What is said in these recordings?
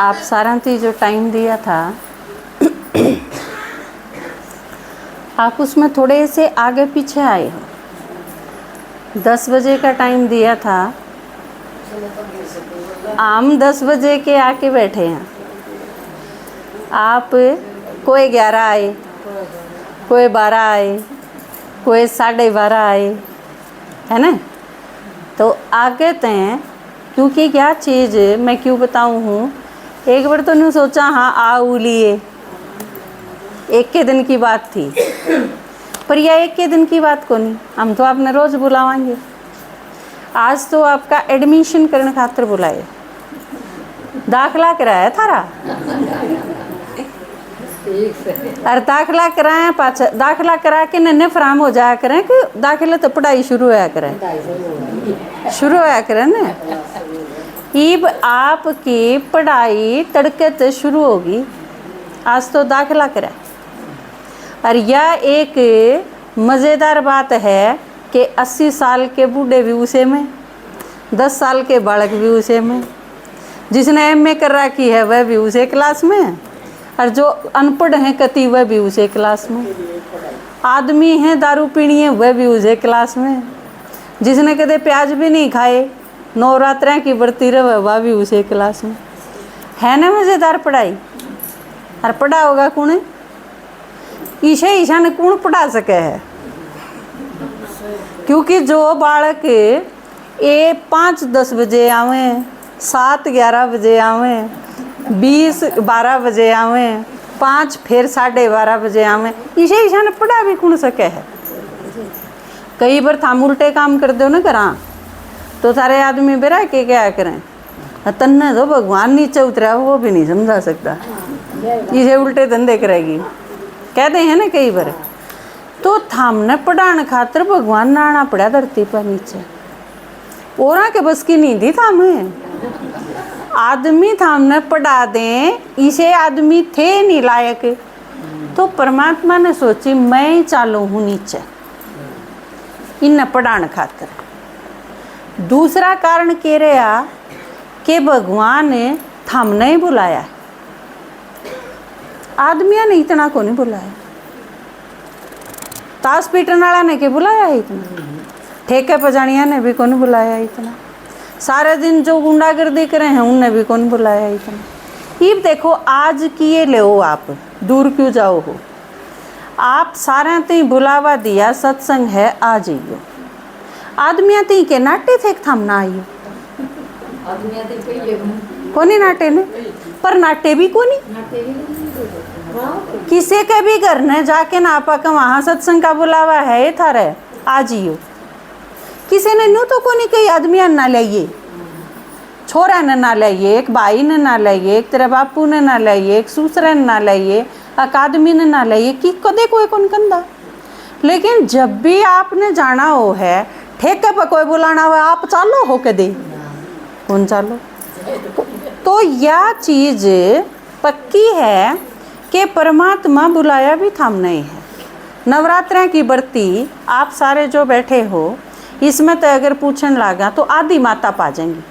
आप सारंती जो टाइम दिया था आप उसमें थोड़े से आगे पीछे आए हो। 10 बजे का टाइम दिया था, हम 10 बजे के आके बैठे हैं। आप कोई 11 आए, कोई 12 आए, कोई 12:30 आए, है ना। तो आगे तय क्योंकि क्या चीज़ मैं क्यों बताऊँ हूँ, एक बार तो नहीं सोचा हाँ आ लिए, एक के दिन की बात थी, पर यह एक के दिन की बात को नहीं, हम तो आपने रोज़ बुलावाएंगे। आज तो आपका एडमिशन करने खातर बुलाए, दाखला कराया थारा और दाखला कराए पाछा दाखला करा के नन्हे फराम हो जाया करें कि दाखिला तो पढ़ाई शुरू होया करें, शुरू होया करें ना। अब आपकी पढ़ाई तड़के से शुरू होगी, आज तो दाखला करा। और यह एक मज़ेदार बात है कि 80 साल के बूढ़े भी उसे में, 10 साल के बालक भी उसे में, जिसने एमए कर रखी है वह भी उसे क्लास में, और जो अनपढ़ हैं कति वह भी उसे क्लास में, आदमी हैं दारू पीनी है वह भी उसे क्लास में, जिसने कदे प्याज भी नहीं खाए नवरात्रा की बरती रहे वह भी उसे क्लास में। है ना मज़ेदार पढ़ाई। और पढ़ा होगा कौन, ईशा ने कौन पढ़ा सके है, क्योंकि जो बालक ये 5-10 बजे आवे, 7-11 बजे आवे, 20-12 बजे आवे, 5 फिर 12:30 बजे आवे, ईशा ने पढ़ा भी कौन सके है। कई बार थाम उल्टे काम कर दो ना करा तो सारे आदमी बेरा के क्या करें, तन्ने तो भगवान नीचे उतरा वो भी नहीं समझा सकता, इसे उल्टे धंधे करेगी कहते हैं ना कई बार। तो थामने पढ़ाने खातर भगवान ने आना पड़ा धरती पर नीचे, और के बस की नहीं थी थामें, आदमी थामने पढ़ा दें, इसे आदमी थे नहीं लायक, तो परमात्मा ने सोची मैं ही चालू हूँ नीचे इन्हें पढ़ाने खातर। दूसरा कारण कह रहा कि भगवान ने थामने ही बुलाया, आदमिया ने इतना को नहीं बुलाया, ताश पीटने वाला ने के बुलाया है इतना, ठेके पजानिया ने भी कौन बुलाया इतना, सारे दिन जो गुंडागर्दी करे हैं उनने भी कौन बुलाया इतना। ये देखो आज किए ले हो, आप दूर क्यों जाओ हो, आप सारे ती बुलावा दिया, सत्संग है आ जाइयो। आदमिया ती के नाटे थे थाम ना आइयो, कोनी नाटे ने, पर नाटे भी कोनी, किसी के भी घर ने जाके ना आपा का वहाँ सत्संग का बुलावा है थारे आ जियो, किसी ने न्यू तो कोनी कई आदमिया ना लाइए, छोरा ने ना लाइए, एक भाई ने ना लाइए, एक तेरे बापू ने ना लाइए, एक सूसरे ने ना लाइए, एक आदमी ने ना लाइए, कि कदे कोई कौन कंधा। लेकिन जब भी आपने जाना हो है ठेके पर कोई बुलाना हो, आप चालो हो के दे कौन चालो। तो यह चीज़ पक्की है कि परमात्मा बुलाया भी थाम नहीं है। नवरात्रा की बरती आप सारे जो बैठे हो इसमें तो अगर पूछने लगा तो आधी माता पा जाएंगी,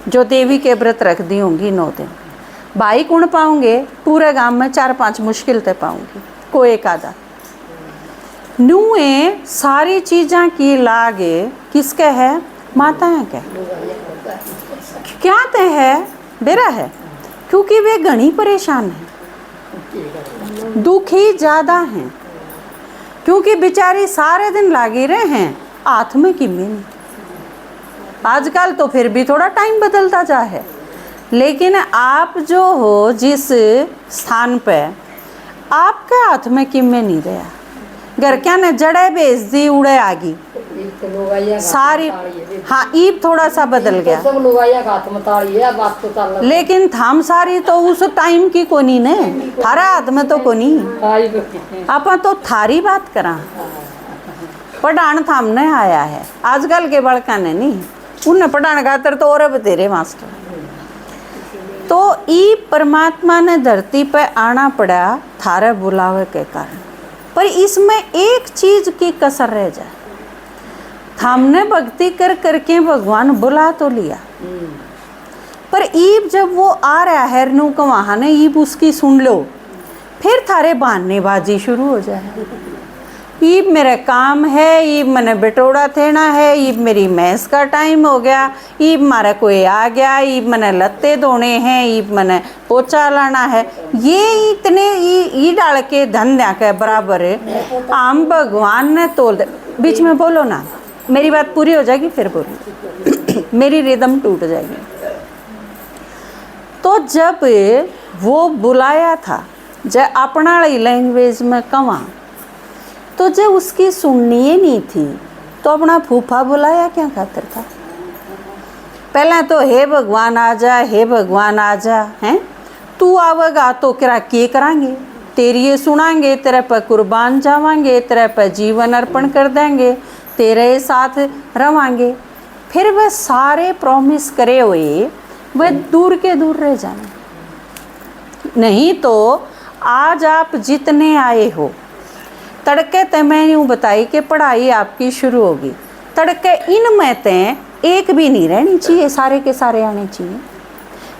जो देवी के व्रत रख दी होंगी 9 दिन। भाई कौन पाऊंगे, पूरे गांव में 4-5 मुश्किल से पाऊंगी, कोई एक आधा। नुए सारी चीज़ें की लागे किसके है, माता है क्या, क्या ते है बेरा है, क्योंकि वे घनी परेशान हैं, दुखी ज़्यादा हैं, क्योंकि बेचारी सारे दिन लागे रहे हैं, हाथ में किम्मे नहीं। आजकल तो फिर भी थोड़ा टाइम बदलता जा है, लेकिन आप जो हो जिस स्थान पे, आपके हाथ में किम्मे नहीं रहा, घर क्या ने जड़े भेज दी उड़े आगी सारी। हाँ ईब थोड़ा सा बदल गया, लेकिन थाम सारी तो उस टाइम की कोनी ने, थारा हाथ में तो कोनी, आप तो थारी बात करा, पढ़ान थामने आया है। आजकल के बड़का ने नहीं, उन्हें पढ़ाने खातर तो और बतेरे मास्टर। तो ई परमात्मा ने धरती पे आना पड़ा थारे बुलावे के कारण, पर इसमें एक चीज की कसर रह जाए, हमने भक्ति कर करके भगवान बुला तो लिया, पर ईब जब वो आ रहा है नु का वहाँ ने ईब उसकी सुन लो, फिर थारे बहानेबाजी शुरू हो जाए। ईब मेरा काम है, ईब मैंने बटोड़ा थेना है, ईब मेरी मैस का टाइम हो गया, ईब मारा कोई आ गया, ईब मैंने लत्ते धोने हैं, ईब मैंने पोछा लाना है। ये इतने ई डाल के धंधा के बराबर है। आम भगवान ने तोल दे। बीच में बोलो ना, मेरी बात पूरी हो जाएगी फिर बोलो मेरी रिदम टूट जाएगी। तो जब वो बुलाया था जब अपना लैंग्वेज में कवा, तो जब उसकी सुननी ही नहीं थी तो अपना फूफा बुलाया क्या खातिर था? पहले तो हे भगवान आ जा, हे भगवान आ जा, हैं तू आवेगा तो क्या के करांगे, तेरी ये सुनांगे, तेरे पर कुर्बान जावांगे, तेरे पर जीवन अर्पण कर देंगे, तेरे साथ रवांगे। फिर वह सारे प्रॉमिस करे हुए वह दूर के दूर रह जाने। नहीं तो आज आप जितने आए हो, तड़के ते मैं यूँ बताई कि पढ़ाई आपकी शुरू होगी, तड़के इनमें ते एक भी नहीं रहनी चाहिए, सारे के सारे आने चाहिए,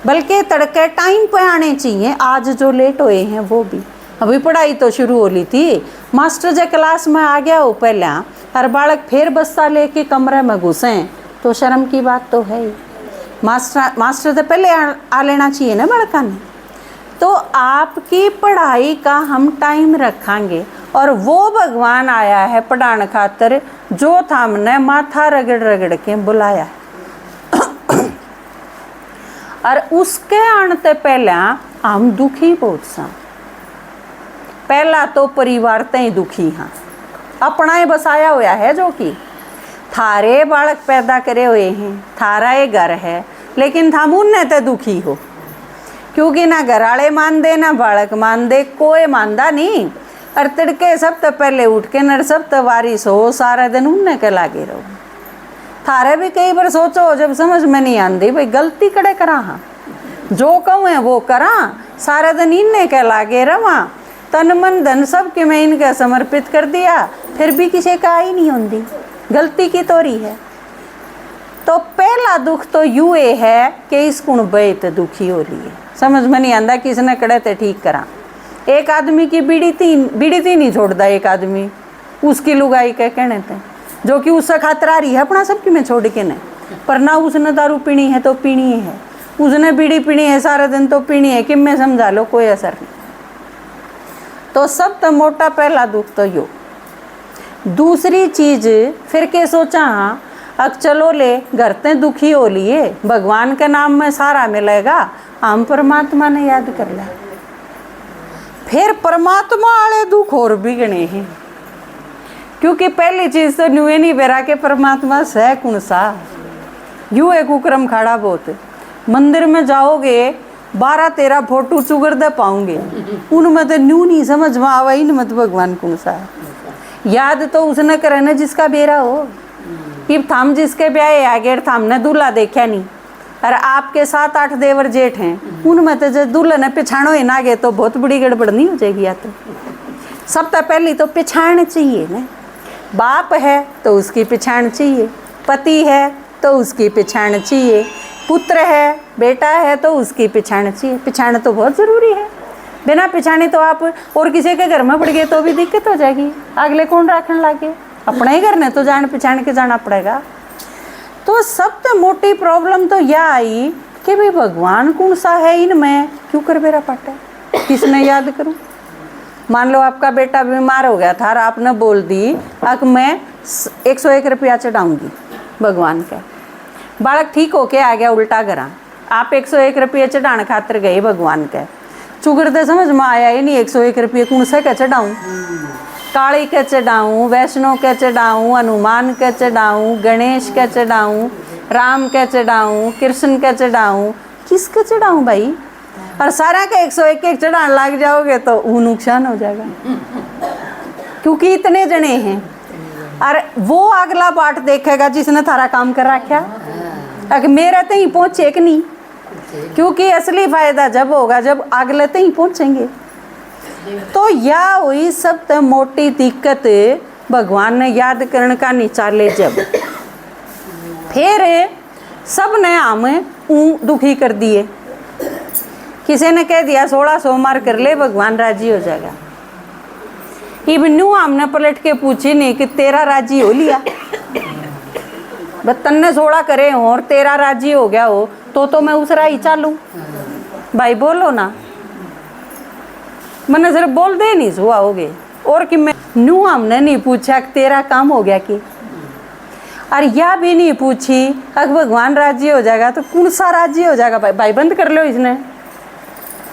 बल्कि तड़के टाइम पे आने चाहिए। आज जो लेट हुए हैं वो भी, अभी पढ़ाई तो शुरू हो ली थी, मास्टर जो क्लास में आ गया हो पहला, हर बालक फिर बस्ता लेके कमरे में घुसे तो शर्म की बात तो है ही। मास्टर तो पहले आ लेना चाहिए ना बालका ने। तो आपकी पढ़ाई का हम टाइम रखेंगे, और वो भगवान आया है पढ़ाने खातर जो था हमने माथा रगड़ रगड़ के बुलाया है। और उसके आने पहले हम दुखी बहुत सा। पहला तो परिवार ते ही दुखी हाँ, अपना ही बसाया हुआ है, जो कि थारे बालक पैदा करे हुए हैं, थारा ये घर है, लेकिन थाम उनने तो दुखी हो, क्योंकि ना घर वाले मान दे ना बालक मान दे, कोई मानदा नहीं। और तड़के सब तो पहले उठ के नर सब तो वारिस हो, सारा दिन उनने के लागे रहो। थारे भी कई बार सोचो जब समझ में नहीं आती भाई गलती कड़े करा, हाँ जो कहूँ है वो करा, सारा दिन इनने के लागे रवा, तन मन धन सब के मैं इनके समर्पित कर दिया, फिर भी किसी का ही नहीं होती, गलती की तोरी है। तो पहला दुख तो यूँ है कि इस गुण बेत दुखी हो रही है, समझ में नहीं आंदा किसने कड़े ते ठीक करा। एक आदमी की बीड़ी थी नहीं छोड़ता, एक आदमी उसकी लुगाई के कहने थे, जो कि उससे खतरा रही है अपना सबकी में छोड़ के नहीं, पर ना उसने दारू पीनी है तो पीनी है, उसने बीड़ी पीनी है सारा दिन तो पीनी है, कि मैं समझा लो कोई असर नहीं। तो सब तो मोटा पहला दुख तो यो। दूसरी चीज फिर के सोचा, हाँ अब चलो ले घर ते दुखी हो लिए, भगवान के नाम में सारा मिलेगा, हम परमात्मा ने याद कर लिया। फिर परमात्मा वाले दुख और भी गणे हैं, क्योंकि पहली चीज तो न्यूए नहीं बेरा के परमात्मा सह कौन सा, यू एक कुक्रम खाड़ा बहुत। मंदिर में जाओगे 12-13 फोटो चुगर दे पाओगे, उनमें तो न्यू नहीं समझ में आवा, इन मत भगवान कौन सा है। याद तो उसने करे ना जिसका बेरा हो, कि थाम जिसके ब्याह आगे थाम ने दूल्हा देखा नहीं, और आपके 7-8 देवर जेठ हैं, उनमें तो जो दूल्हे ने पिछाणो ही ना गए तो बहुत बड़ी गड़बड़ नहीं हो जाएगी। या तो सब तो पहली तो पिछाण चाहिए ना, बाप है तो उसकी पिछाण चाहिए, पति है तो उसकी पिछाण चाहिए, पुत्र है बेटा है तो उसकी पिछाण चाहिए। पिछाण तो बहुत ज़रूरी है, बिना पिछाने तो आप और किसी के घर में पड़ गए तो भी दिक्कत हो जाएगी, अगले कौन राखने लागे, अपना ही घर ने तो जान पिछाण के जाना पड़ेगा। तो सबसे मोटी प्रॉब्लम तो यह आई कि भाई भगवान कौन सा है इनमें, क्यों कर मेरा पट है, किसने याद करूं। मान लो आपका बेटा बीमार हो गया था और आपने बोल दी अब मैं 101 रुपया चढ़ाऊंगी भगवान के, बालक ठीक होके आ गया उल्टा करा, आप 101 रुपये चढ़ाने खातर गए भगवान के, चुगरते समझ में आया ही नहीं 101 रुपये कौन से के चढ़ाऊँ, काली के चढ़ाऊँ, वैष्णो के चढ़ाऊँ, हनुमान के चढ़ाऊँ, गणेश के चढ़ाऊँ, राम के चढ़ाऊँ, कृष्ण के चढ़ाऊँ, किसके चढ़ाऊँ भाई। और सारा का 101 चढ़ाने लग जाओगे तो वो नुकसान हो जाएगा, क्योंकि इतने जने हैं। और वो अगला बाट देखेगा जिसने थारा काम कर रखा, अगर मेरे तक ही पहुँचे कि नहीं, क्योंकि असली फायदा जब होगा जब अगले तक ही पहुँचेंगे। तो यह हुई सबसे मोटी दिक्कत भगवान ने याद करने का निचाले। जब फिर सब ने हमें दुखी कर दिए। किसी ने कह दिया 16 सोमवार कर ले भगवान राजी हो जाएगा। इब न्यू हमने पलट के पूछी नहीं कि तेरा राजी हो लिया, बस तन्ने 16 करे हो और तेरा राजी हो गया हो तो मैं उस राही चालू। भाई बोलो ना, मैंने सिर्फ बोल दे नहीं हुआ हो गए और कि मैं न्यू हमने नहीं पूछा कि तेरा काम हो गया कि, और या भी नहीं पूछी अगर भगवान राजी हो जाएगा तो कौन सा राजी हो जाएगा। भाई बंद कर लो इसने।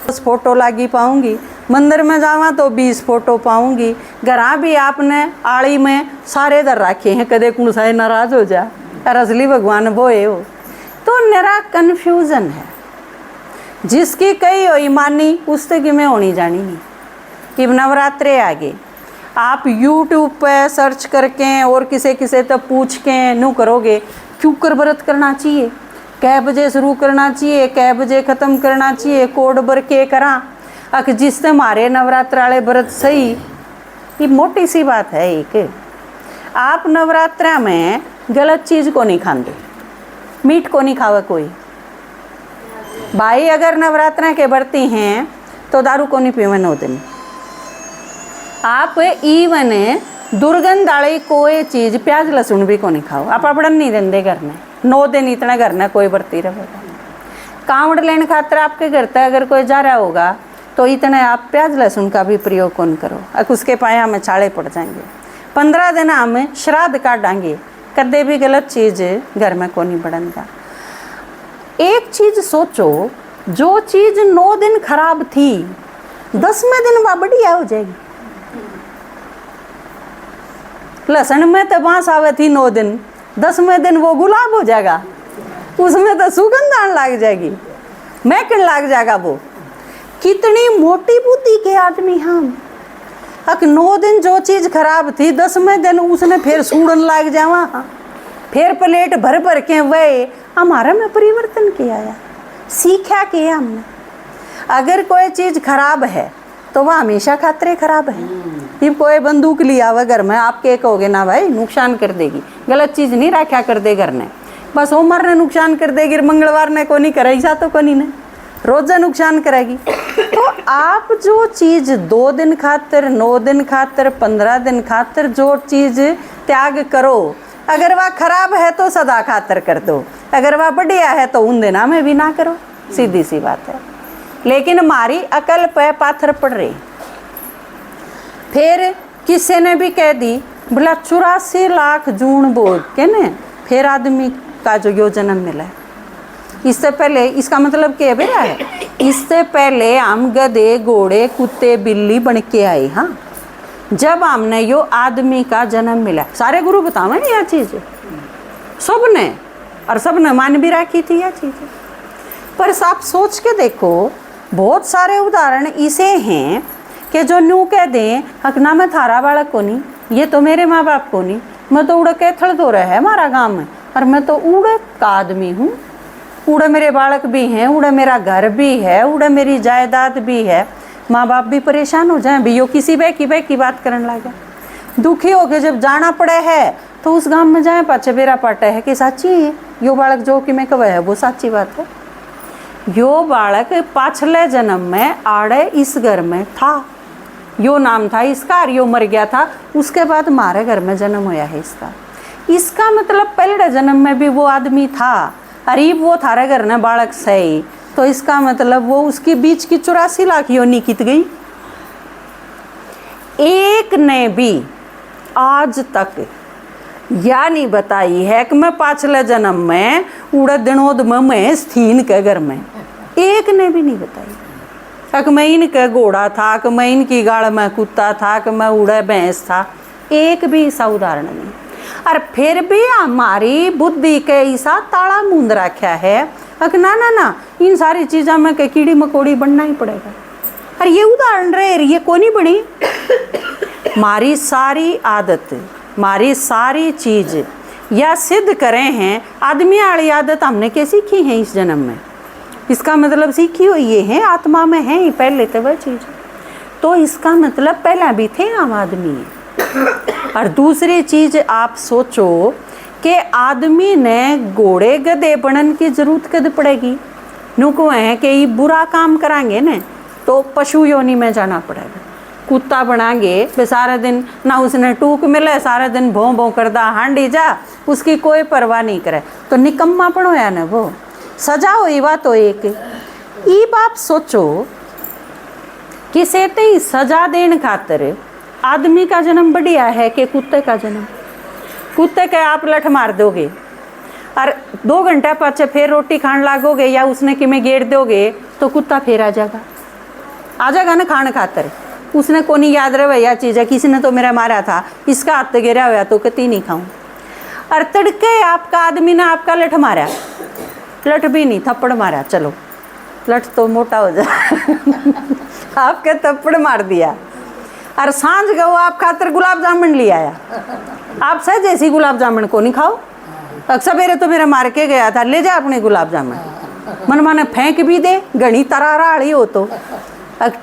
10 फोटो लागी पाऊंगी, मंदिर में जावा तो 20 फोटो पाऊंगी, घर भी आपने आड़ी में सारे दर रखे हैं, कदे कौन सा नाराज हो जा और असली भगवान बोए हो। तो मेरा कन्फ्यूजन है। जिसकी कही हो मानी उससे कि मैं होनी जानी नहीं। कि नवरात्रे आगे आप YouTube पे सर्च करके और किसे तो पूछ के नू करोगे क्यों कर व्रत करना चाहिए, कै बजे शुरू करना चाहिए, कै बजे ख़त्म करना चाहिए, कोड बर के करा अक जिससे हमारे नवरात्र वाले व्रत सही। ये मोटी सी बात है। एक आप नवरात्रा में गलत चीज़ को नहीं खाते, मीट को नहीं खावा कोई। भाई अगर नवरात्रा के बरती हैं तो दारू को नहीं पीवे 9 दिन। आप इवन दुर्गंध वाली कोई चीज़ प्याज लहसुन भी को नहीं खाओ। आप अपड़न नहीं देंगे घर में 9 दिन इतना घर में कोई बरती रहेगा। कांवड़ लेने खातर आपके घर तक अगर कोई जा रहा होगा तो इतने आप प्याज लहसुन का भी प्रयोग कौन करो, अब उसके पाया में छाले पड़ जाएंगे। 15 दिन हम श्राद्ध काटेंगे, कदे भी गलत चीज़ घर में को नहीं बढ़ेगा। एक चीज़ सोचो, जो चीज़ 9 दिन खराब थी 10वें दिन वह बढ़िया हो जाएगी। लहसुन में तो बांस आवे थी 9 दिन, 10वें दिन वो गुलाब हो जाएगा, उसमें तो सुगंध आने लग जाएगी, महकने लग जाएगा। वो कितनी मोटी बुद्धि के आदमी हम। अक 9 दिन जो चीज़ खराब थी 10वें दिन उसने फिर सूड़न लग जावा, फिर प्लेट भर भर के वह हमारा में परिवर्तन किया है, सीखा किया हमने। अगर कोई चीज़ खराब है तो वह हमेशा खातरे खराब है। जब कोई बंदूक लिया हुआ घर में, आप क्या कहोगे ना भाई नुकसान कर देगी, गलत चीज़ नहीं रखा कर दे घर ने, बस सोमवार ने नुकसान कर देगी, मंगलवार ने को नहीं करे, ऐसा तो को नहीं ने रोज़ा नुकसान करेगी। तो आप जो चीज़ 2 दिन खातर, 9 दिन खातर, 15 दिन खातर जो चीज़ त्याग करो, अगर वह खराब है तो सदा खातर कर दो, अगर वह बढ़िया है तो उन दिनों में भी ना करो। सीधी सी बात है। लेकिन हमारी अकल पे पाथर पड़ रही। फिर किसी ने भी कह दी बोला 84 लाख जून बोल के ने फिर आदमी का जो यो जन्म मिला है। इससे पहले इसका मतलब क्या बेरा है, इससे पहले हम गधे घोड़े कुत्ते बिल्ली बन के आए। हाँ, जब हमने यो आदमी का जन्म मिला, सारे गुरु बतावे यह चीज़ सब ने, और सब ने मान भी रखी थी यह चीज़। पर आप सोच के देखो, बहुत सारे उदाहरण इसे हैं कि जो न्यू कह दें हकना मैं थारा बालक को नहीं, ये तो मेरे माँ बाप को नहीं, मैं तो उड़ के थड़ दो रहा है हमारा गाँव में, और मैं तो उड़े का आदमी हूँ, उड़े मेरे बालक भी हैं, उड़े मेरा घर भी है, उड़े मेरी जायदाद भी है। माँ बाप भी परेशान हो जाए भी, यो किसी बे की बात करने लगा। दुखी हो के जब जाना पड़े है तो उस गांव में जाए पाचे बेरा पाटे है कि साची है यो बालक जो कि मैं कब है वो साची बात है। यो बालक पाछले जन्म में आड़े इस घर में था, यो नाम था इसका, और यो मर गया था, उसके बाद हमारे घर में जन्म होया है इसका। इसका मतलब पहले जन्म में भी वो आदमी था, अरे वो थारे घर ने बालक सही, तो इसका मतलब वो उसके बीच की 84 लाख योनि कित गई। एक ने भी आज तक या नहीं बताई है कि मैं पाछले जन्म में उड़े दिनोद में महेश थी इनके घर में, एक ने भी नहीं बताई। कि मैं इनके घोड़ा था, कि मैं इनकी गाड़ में कुत्ता था, कि मैं उड़े भैंस था, एक भी ऐसा उदाहरण नहीं। और फिर भी हमारी बुद्धि के ऐसा ताला मूंद रखा है कि ना इन सारी चीज़ों में के कीड़ी मकोड़ी बनना ही पड़ेगा। और ये उदाहरण रहे ये को नहीं बनी। हमारी सारी आदत, हमारी सारी चीज़ या सिद्ध करें हैं आदमी वाली आदत हमने क्या सीखी है इस जन्म में, इसका मतलब सीखी हुई ये है आत्मा में है ही पहले तो वह चीज़, तो इसका मतलब पहला भी थे हम आदमी। और दूसरी चीज़ आप सोचो कि आदमी ने घोड़े गधे बनने की जरूरत कद पड़ेगी। नुको है कि ये बुरा काम कराएंगे न तो पशु योनि में जाना पड़ेगा। कुत्ता बनाएंगे वे सारा दिन ना उसने टूक मिले, सारा दिन भों भों करदा हांडी जा, उसकी कोई परवाह नहीं करे तो निकम्मापन होया न वो। सजा हुई बात तो एक ई बात सोचो कि सेते ही सजा देने खातिर आदमी का जन्म बढ़िया है कि कुत्ते का जन्म। कुत्ते के आप लठ मार दोगे और 2 घंटा पाछे फिर रोटी खान लागोगे या उसने कि में गेर दोगे तो कुत्ता फिर आ जाएगा ना खाने खातर। उसने को नहीं याद रहे यह चीज़ है, किसी ने तो मेरा मारा था, इसका हाथ गिरा हुआ तो कती नहीं खाऊं। और तड़के आपका आदमी ने आपका लठ मारा, लठ भी नहीं थप्पड़ मारा, चलो लठ तो मोटा हो जाए आपके थप्पड़ मार दिया। और सांझ गो आप खातर गुलाब जामुन ले आया, आप सह जैसी गुलाब जामुन को नहीं खाओ। सवेरे तो मेरा मार के गया था, ले जा अपने गुलाब जामुन, मन माने फेंक भी दे, घनी तरारा आड़ी हो तो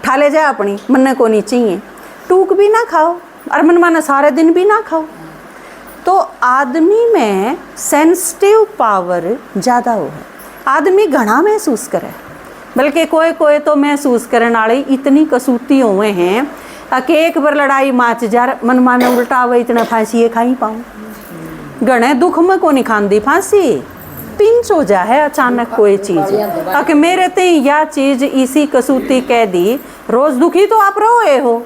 ठा ले जा अपनी, मन को नहीं चाहिए। टूक भी ना खाओ और मन माने सारे दिन भी ना खाओ। तो आदमी में सेंसिटिव पावर ज़्यादा हो है, आदमी घना महसूस करे, बल्कि कोई कोई तो महसूस करने वाले इतनी कसूती हुए हैं कि एक बार लड़ाई माच जार मन माने उल्टा हुआ इतना फांसी ये खाई पाऊँ। गणे दुख में को नहीं खाती फांसी, पिंच हो जा है अचानक कोई चीज़ कि मेरे ते यह चीज़ इसी कसूती कह दी। रोज़ दुखी तो आप रोए हो,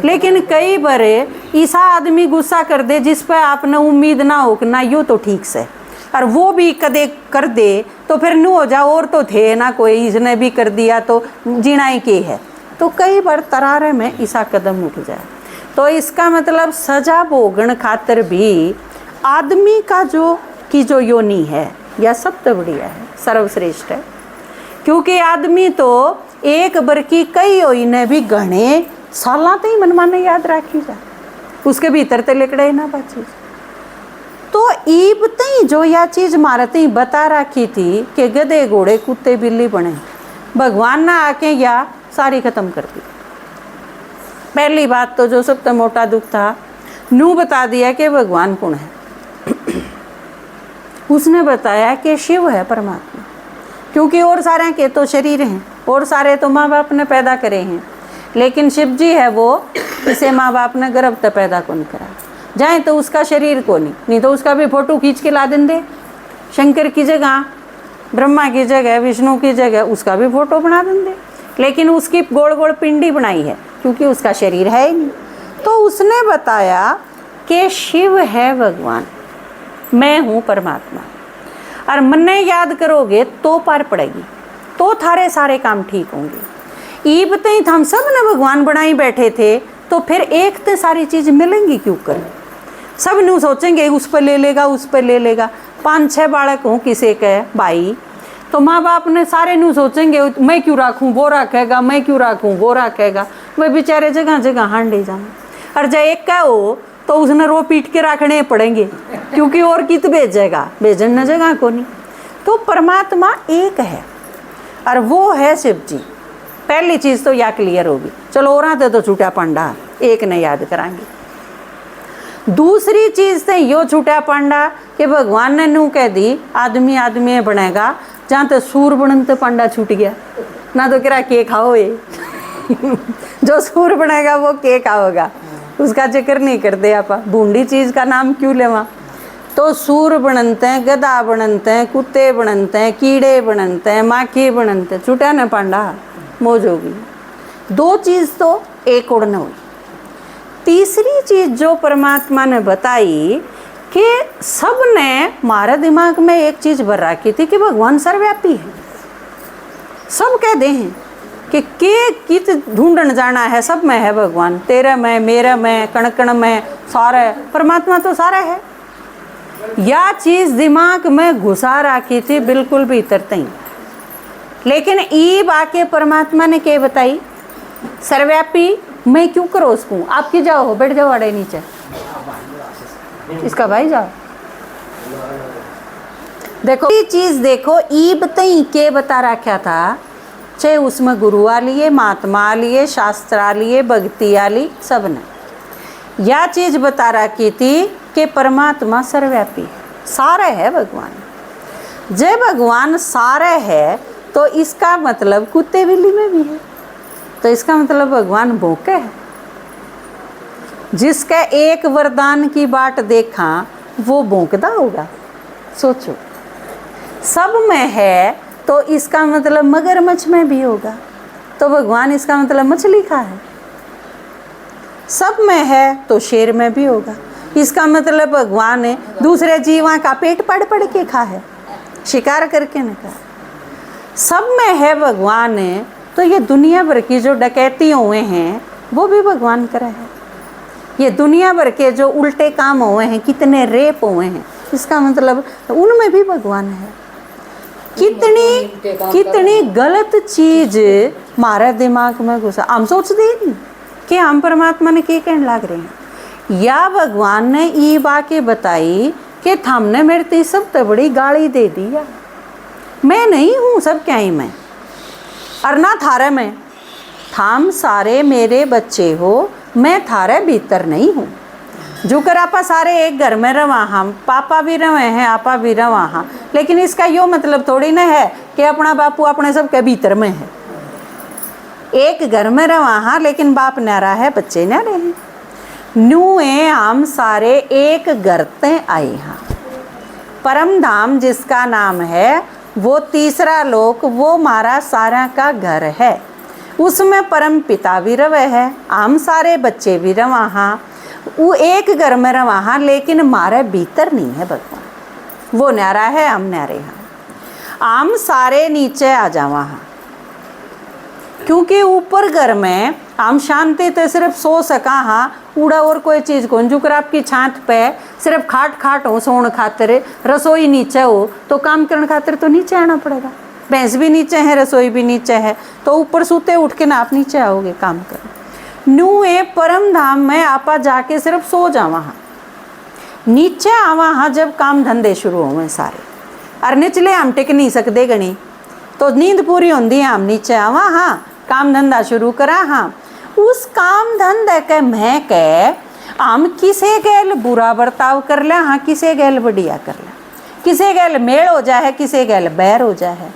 लेकिन कई बार ऐसा आदमी गुस्सा कर दे जिस पर आपने उम्मीद ना हो कि ना यूँ तो ठीक से, और वो भी कदे कर दे तो फिर नू हो जा और तो थे ना कोई, इसने भी कर दिया तो जीना ही के है। तो कई बार तरारे में ऐसा कदम उठ जाए। तो इसका मतलब सजा भोगन खातर भी आदमी का जो योनि है यह सबसे बढ़िया है, सर्वश्रेष्ठ है। क्योंकि आदमी तो एक बरकी कई होई ने भी घने साल तो ही मनमाने याद राखी जा, उसके भीतर तो लिकड़े ना बाची। तो ईब तई जो यह चीज़ मारते बता रखी थी कि गधे घोड़े कुत्ते बिल्ली बने, भगवान ना आके या सारी खत्म कर दी। पहली बात तो जो सबसे मोटा दुख था, नू बता दिया कि भगवान कौन है। उसने बताया कि शिव है परमात्मा, क्योंकि और सारे के तो शरीर हैं और सारे तो माँ बाप ने पैदा करे हैं, लेकिन शिव जी है वो इसे माँ बाप ने गर्भ तक पैदा कौन करा जाए तो उसका शरीर को नहीं तो उसका भी फोटो खींच के ला देंगे। शंकर की जगह, ब्रह्मा की जगह, विष्णु की जगह उसका भी फोटो बना देंगे, लेकिन उसकी गोल गोल पिंडी बनाई है क्योंकि उसका शरीर है ही नहीं। तो उसने बताया कि शिव है भगवान, मैं हूँ परमात्मा, और मन्ने याद करोगे तो पार पड़ेगी, तो थारे सारे काम ठीक होंगे। ईब तई हम सब ने भगवान बनाई बैठे थे तो फिर एक तो सारी चीज़ मिलेंगी क्यों कर। सब न्यू सोचेंगे उस पर ले लेगा उस पर ले लेगा। 5-6 बालक हों किसी के भाई तो माँ बाप ने सारे न्यू सोचेंगे मैं क्यों रखूँ वो रखेगा, मैं क्यों रखूँ वो रखेगा, वह बेचारे जगह जगह हांडे जाना। और जब एक का हो तो उसने रो पीट के रखने पड़ेंगे क्योंकि और कित भेजेगा, भेजन न जगह को नहीं। तो परमात्मा एक है और वो है शिव जी। पहली चीज़ तो यह क्लियर होगी। चलो और आते तो छूटा पांडा एक ने याद कराएंगे। दूसरी चीज़ तो यो छूटा पांडा कि भगवान ने नू कह दी आदमी आदमी बनेगा, जहाँ तो सूर बनन तो पांडा छूट गया ना, तो करा के खाओ ये जो सूर बनेगा वो के खाओगा, उसका जिक्र नहीं करते आप। बूंदी चीज़ का नाम क्यों लेवा। तो सूर बनते हैं, गधा बनते हैं, कुत्ते बनते हैं, कीड़े बनते हैं, माखी बनते, छूटा न पांडा मौज होगी। 2 चीज़ तो एक और न हुई। तीसरी चीज़ जो परमात्मा ने बताई कि सब ने हमारे दिमाग में एक चीज़ भर रखी थी कि भगवान सर्वव्यापी है। सब कह दे हैं कि कित ढूंढन जाना है, सब में है भगवान, तेरे में, मेरे में, कण कण में, सारे परमात्मा तो सारा है। यह चीज़ दिमाग में घुसा रखी थी बिल्कुल भी इतरते ही। लेकिन ईब आके परमात्मा ने क्या बताई, सर्वव्यापी मैं क्यों करो उसको, आपकी जाओ हो बैठ जाओ अड़े नीचे, इसका भाई जाओ। देखो ये चीज़ देखो, ईब तई के बता रखा था, चाहे उसमें गुरु आ लिए, महात्मा आ लिए, शास्त्र आ लिए, भक्ति आ ली, सब ने यह चीज़ बता रखी थी कि परमात्मा सर्वव्यापी है। सारे है भगवान। जब भगवान सारे है तो इसका मतलब कुत्ते बिल्ली में भी है, तो इसका मतलब भगवान भूखे है। जिसका एक वरदान की बाट देखा वो भूखदा होगा। सोचो, सब में है तो इसका मतलब मगरमच्छ में भी होगा, तो भगवान इसका मतलब मछली खा है। सब में है तो शेर में भी होगा, इसका मतलब भगवान ने दूसरे जीवा का पेट पड़ पड़ के खा है, शिकार करके न खा। सब में है भगवान ने, तो ये दुनिया भर की जो डकैती हुए हैं वो भी भगवान करे है। ये दुनिया भर के जो उल्टे काम हुए हैं, कितने रेप हुए हैं, इसका मतलब उनमें भी भगवान है। कितनी गलत चीज हमारे दिमाग में घुसा, हम सोचते ही नहीं कि हम परमात्मा ने क्या कहने लग रहे हैं। या भगवान ने ये बातें बताई कि हमने मेरे ती सब तो बड़ी गाली दे दी, या मैं नहीं हूँ सब क्या ही मैं, और ना थारे में, थाम सारे मेरे बच्चे हो, मैं थारे भीतर नहीं हूँ। जो कर आपा सारे एक घर में रवा, हम पापा भी रहे हैं, आपा भी रवा हाँ, लेकिन इसका यो मतलब थोड़ी ना है कि अपना बापू अपने सबके भीतर में है। एक घर में रवा हाँ, लेकिन बाप न्यारा है, बच्चे न्यारे हैं। न्यूए हम सारे एक घर ते आए हाँ। परम धाम जिसका नाम है वो तीसरा लोक, वो हमारा सारा का घर है। उसमें परम पिता भी रवे है, हम सारे बच्चे भी रवा हाँ। वो एक घर में रवा हाँ, लेकिन हमारे भीतर नहीं है भगवान। वो न्यारा है, हम न्यारे हाँ। हम सारे नीचे आ जावा हाँ, क्योंकि ऊपर घर में हम शांति तो सिर्फ सो सका हाँ, उड़ा और कोई चीज़ को जुकर आपकी छात पे सिर्फ खाट हो सोने खातिर, रसोई नीचे हो तो काम करने खातिर तो नीचे आना पड़ेगा। भैंस भी नीचे है, रसोई भी नीचे है, तो ऊपर सोते उठ के ना आप नीचे आओगे काम कर। न्यू ए परम धाम में आपा जाके सिर्फ सो जावा हाँ, नीचे आवा हाँ जब काम धंधे शुरू हुए सारे, और निचले हम टिक नहीं सकते गणी, तो नींद पूरी होती है, हम नीचे आवा हाँ, काम धंधा शुरू करा हाँ। उस काम धंधे के मैं के हम किसे गैल बुरा बर्ताव कर ले हाँ, किसे गैल बढ़िया कर ले, किसे गैल मेल हो जाए, किसे गैल बैर हो जाए,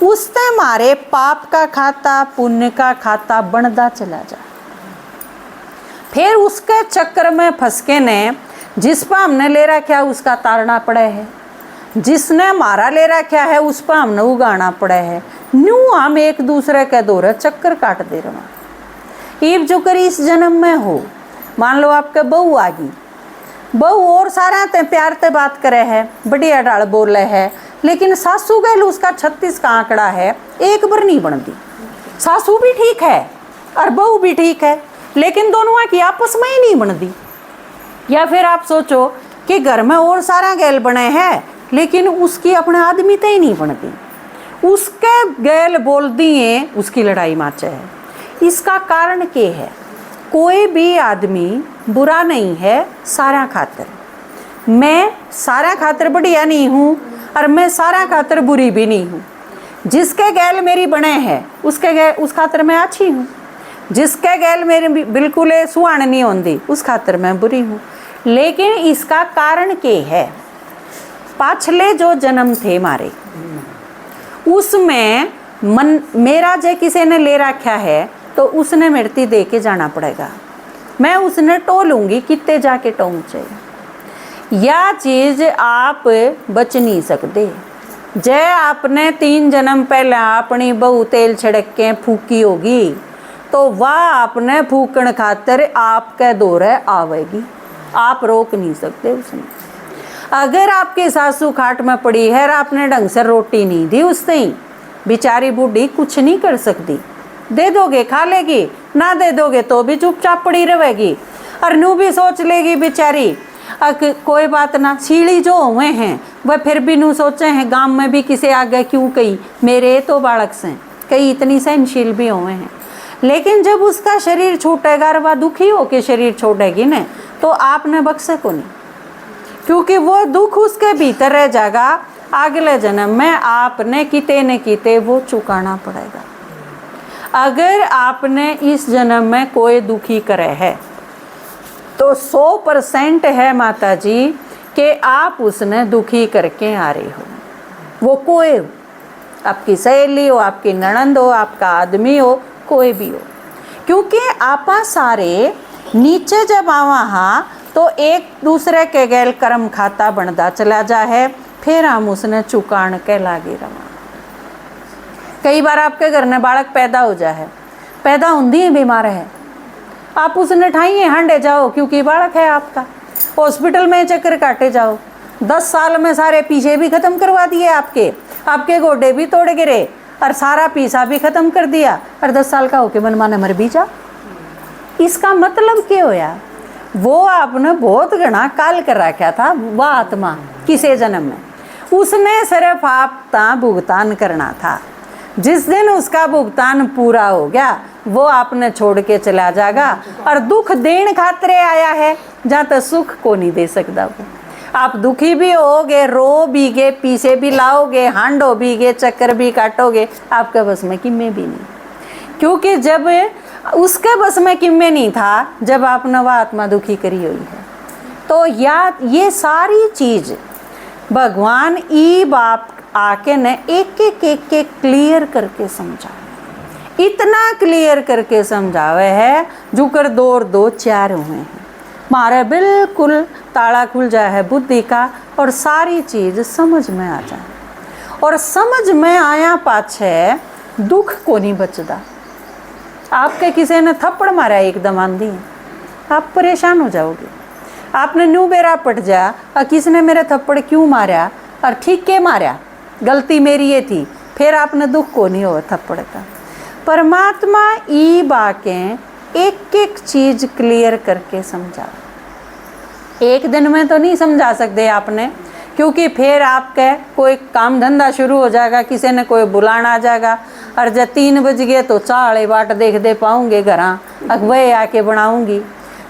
उससे हमारे पाप का खाता पुण्य का खाता बनता चला जाए। फिर उसके चक्कर में फंस के ने जिस पर हमने ले रखा उसका तारना पड़े है, जिसने हमारा ले रखा है उस पर हमने उगाना पड़े है। न्यू हम एक दूसरे के दौरे चक्कर काट दे रहे हैं। ईब जो करी इस जन्म में हो, मान लो आपके बहू आ गई, बहू और सारा ते प्यार ते बात करे है, बढ़िया डाल बोले है, लेकिन सासू गैल उसका 36 का आंकड़ा है, एक बार नहीं बनती। सासू भी ठीक है और बहू भी ठीक है, लेकिन दोनों की आपस में ही नहीं बनती। या फिर आप सोचो कि घर में और सारा गैल बने हैं, लेकिन उसकी अपने आदमी ते ही नहीं बनती, उसके गैल बोल दिए उसकी लड़ाई माचे है। इसका कारण क्या है? कोई भी आदमी बुरा नहीं है सारा खातर। मैं सारा खातर बढ़िया नहीं हूँ और मैं सारा खातर बुरी भी नहीं हूँ। जिसके गैल मेरी बने हैं उसके गैल उस खातर मैं अच्छी हूँ, जिसके गैल मेरी बिल्कुल सुहान नहीं होती उस खातर मैं बुरी हूँ। लेकिन इसका कारण क्या है? पाछले जो जन्म थे मारे उसमें मन मेरा जे किसी ने ले रखा है तो उसने मृत्यु दे के जाना पड़ेगा। मैं उसने टोलूंगी कितने जाके टोंचे। यह चीज़ आप बच नहीं सकते। जय आपने 3 जन्म पहले अपनी बहू तेल छिड़क के फूकी होगी तो वह आपने फूकण खातर आपके दौरे आवेगी, आप रोक नहीं सकते उसने। अगर आपकी सासू खाट में पड़ी है और आपने ढंग से रोटी नहीं दी उसने, बेचारी बूढ़ी कुछ नहीं कर सकती। दे दोगे खा लेगी, ना दे दोगे तो भी चुपचाप पड़ी रहेगी और नू भी सोच लेगी बेचारी कोई बात ना। सीढ़ी जो हुए हैं वह फिर भी नू सोचे हैं गांव में भी किसी आगे क्यों कही, मेरे तो बालक से कई इतनी सहनशील भी हुए हैं। लेकिन जब उसका शरीर छूटेगा और वह दुखी होकर शरीर छोड़ेगी न तो आपने बख्शे को नहीं, क्योंकि वो दुख उसके भीतर रह जाएगा। अगले जन्म में आपने किते न किते वो चुकाना पड़ेगा। अगर आपने इस जन्म में कोई दुखी करे है तो 100% है माता जी कि आप उसने दुखी करके आ रहे हो, वो कोई हो, आपकी सहेली हो, आपकी ननंद हो, आपका आदमी हो, कोई भी हो, क्योंकि आपा सारे नीचे जब आवा हाँ तो एक दूसरे के गैल कर्म खाता बनता चला जा है, फिर हम उसने चुकान के लागे रवा। कई बार आपके घर में बालक पैदा हो जाए, पैदा होंदी ही बीमार है, आप उसने ठाइए हांडे जाओ क्योंकि बालक है आपका, हॉस्पिटल में चक्कर काटे जाओ, 10 साल में सारे पीछे भी खत्म करवा दिए, आपके गोडे भी तोड़ गिरे और सारा पीसा भी खत्म कर दिया, और 10 साल का होके मनमाने मर भी जा। इसका मतलब क्या होया, वो आपने बहुत घना काल कर रखा था, वह आत्मा किसे जन्म में, उसने सिर्फ आपका भुगतान करना था। जिस दिन उसका भुगतान पूरा हो गया वो आपने छोड़ के चला जाएगा, और दुख देने खातरे आया है, जहाँ तक सुख को नहीं दे सकता वो। आप दुखी भी होगे, रो बीगे, पीछे भी लाओगे, हांडो बीगे, चक्कर भी काटोगे, आपके बस में किम्मे भी नहीं, क्योंकि जब उसके बस में किम्मे नहीं था, जब आपने वह आत्मा दुखी करी हुई है। तो ये सारी चीज भगवान ई बाप आके ने एक एक क्लियर करके समझा, इतना क्लियर करके समझावे है जो कर 2 और 2 4 हुए हैं, मारे बिल्कुल ताला खुल जाए है बुद्धि का, और सारी चीज समझ में आ जाए। और समझ में आया पाछे दुख को नहीं बचता। आपके किसी ने थप्पड़ मारा एकदम आंधी, आप परेशान हो जाओगे। आपने न्यू बेरा पट जा और किसने मेरे थप्पड़ क्यों मारा, और ठीक के मारा, गलती मेरी ये थी, फिर आपने दुख को नहीं हो थप्पड़ का। परमात्मा ई बाकें एक एक चीज क्लियर करके समझा। एक दिन में तो नहीं समझा सकते आपने, क्योंकि फिर आपके कोई काम धंधा शुरू हो जाएगा, किसी ने कोई बुलाना आ जाएगा, और जब 3 बज गए तो चाले बाट देख दे पाऊंगे घर अगवे आके बनाऊंगी।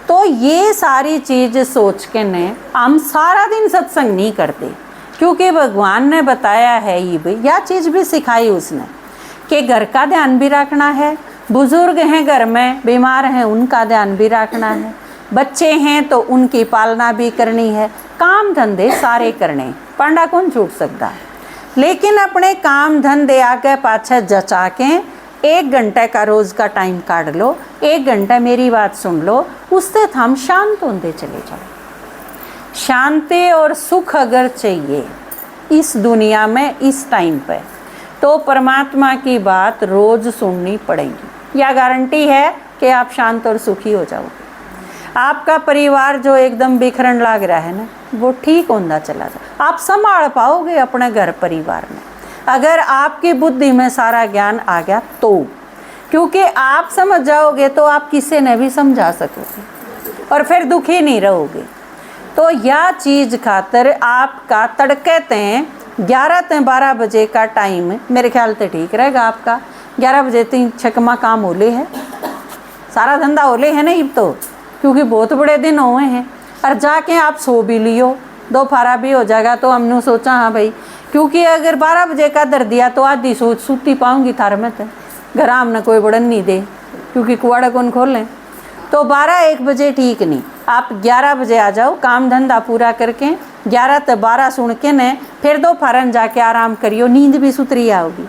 तो ये सारी चीज सोच के ने हम सारा दिन सत्संग नहीं करते, क्योंकि भगवान ने बताया है ये भी, यह चीज़ भी सिखाई उसने कि घर का ध्यान भी रखना है, बुजुर्ग हैं घर में बीमार हैं उनका ध्यान भी रखना है, बच्चे हैं तो उनकी पालना भी करनी है, काम धंधे सारे करने, पांडा कौन छूट सकता है। लेकिन अपने काम धंधे आके पाछे जचा के 1 घंटे का रोज़ का टाइम काट लो, 1 घंटा मेरी बात सुन लो, उससे हम शांत होते चले जाओ। शांति और सुख अगर चाहिए इस दुनिया में इस टाइम पे, तो परमात्मा की बात रोज सुननी पड़ेगी। यह गारंटी है कि आप शांत और सुखी हो जाओगे। आपका परिवार जो एकदम बिखरन लग रहा है ना, वो ठीक होता चला जाए, आप संभाल पाओगे अपने घर परिवार में, अगर आपकी बुद्धि में सारा ज्ञान आ गया तो। क्योंकि आप समझ जाओगे तो आप किसी ने भी समझा सकोगे और फिर दुखी नहीं रहोगे। तो यह चीज़ खातर आपका तड़के तें 11 से 12 बजे का टाइम मेरे ख्याल से ठीक रहेगा आपका। 11 बजे तीन छकमा काम होले है, सारा धंधा होले है नहीं तो, क्योंकि बहुत बड़े दिन हुए हैं। और जाके आप सो भी लियो, दोपहरा भी हो जाएगा। तो हमने सोचा हाँ भाई, क्योंकि अगर 12 बजे का दर दिया तो आधी सोच सूती पाऊँगी थार में, तो घर हमने कोई बड़न नहीं दे, क्योंकि कुआड़ा कौन खोल लें। तो 12-1 बजे ठीक नहीं, आप 11 बजे आ जाओ, काम धंधा पूरा करके 11 से 12 सुन के न फिर दोपहर जाके आराम करियो, नींद भी सुतरी आओगी।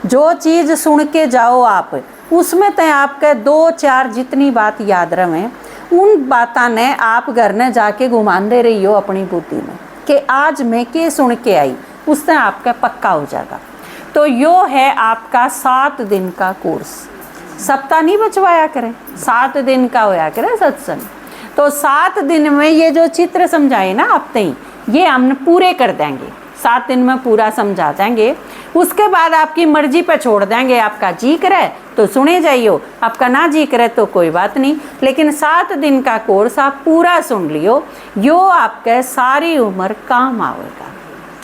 जो चीज़ सुन के जाओ आप, उसमें तो आपके 2-4 जितनी बात याद रहे, उन बातों ने आप घर ने जाके घुमाते रही हो अपनी बुद्धि में कि आज मैं क्या सुन के आई, उससे आपका पक्का हो जाएगा। तो यो है आपका 7 दिन का कोर्स। सप्ताह नहीं बचवाया करें, 7 दिन का होया करें सत्संग। तो 7 दिन में ये जो चित्र समझाए ना आप तई, ये हम पूरे कर देंगे, 7 दिन में पूरा समझा देंगे। उसके बाद आपकी मर्जी पे छोड़ देंगे, आपका जी करे तो सुने जाइयो, आपका ना जी करे तो कोई बात नहीं। लेकिन 7 दिन का कोर्स आप पूरा सुन लियो, यो आपके सारी उम्र काम आएगा।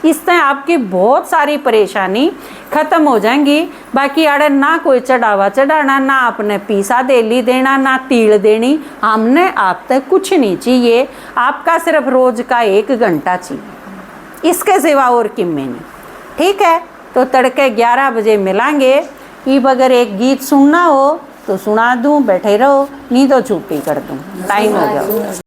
इससे आपकी बहुत सारी परेशानी खत्म हो जाएंगी। बाकी आड़े ना कोई चढ़ावा चढ़ाना, ना आपने पीसा देली देना, ना तील देनी, हमने आप तक कुछ नहीं चाहिए। आपका सिर्फ रोज का 1 घंटा चाहिए, इसके सिवा और किम्मे नहीं। ठीक है, तो तड़के 11 बजे मिलांगे। अब अगर एक गीत सुनना हो तो सुना दूं, बैठे रहो, नहीं तो छुट्टी कर दूं, टाइम हो गया।